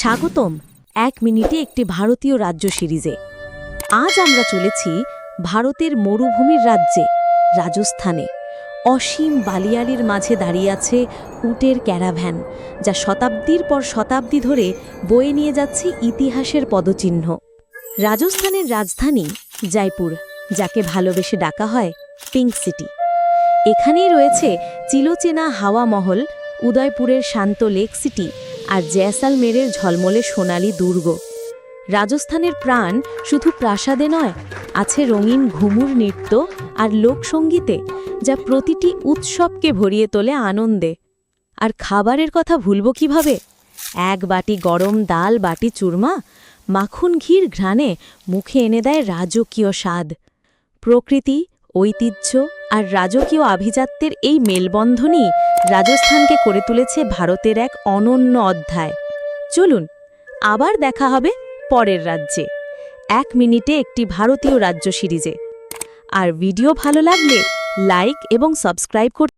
স্বাগতম এক মিনিটে একটি ভারতীয় রাজ্য সিরিজে। আজ আমরা চলেছি ভারতের মরুভূমির রাজ্যে রাজস্থানে। অসীম বালিয়াড়ির মাঝে দাঁড়িয়ে আছে উটের ক্যারাভ্যান, যা শতাব্দীর পর শতাব্দী ধরে বয়ে নিয়ে যাচ্ছে ইতিহাসের পদচিহ্ন। রাজস্থানের রাজধানী জয়পুর, যাকে ভালোবেসে ডাকা হয় পিঙ্ক সিটি। এখানেই রয়েছে চিরচেনা হাওয়া মহল, উদয়পুরের শান্ত লেক সিটি আর জয়সালমেরের ঝলমলে সোনালী দুর্গ। রাজস্থানের প্রাণ শুধু প্রাসাদে নয়, আছে রঙিন ঘুমুর নৃত্য আর লোকসঙ্গীতে, যা প্রতিটি উৎসবকে ভরিয়ে তোলে আনন্দে। আর খাবারের কথা ভুলব কিভাবে? এক বাটি গরম ডাল বাটি চূরমা, মাখন ঘির ঘ্রাণে মুখে এনে দেয় রাজকীয় স্বাদ। প্রকৃতি, ঐতিহ্য আর রাজকীয় আভিজাত্যের এই মেলবন্ধনই রাজস্থানকে করে তুলেছে ভারতের এক অনন্য অধ্যায়। চলুন আবার দেখা হবে পরের রাজ্যে, এক মিনিটে একটি ভারতীয় রাজ্য সিরিজে। আর ভিডিও ভালো লাগলে লাইক এবং সাবস্ক্রাইব করতে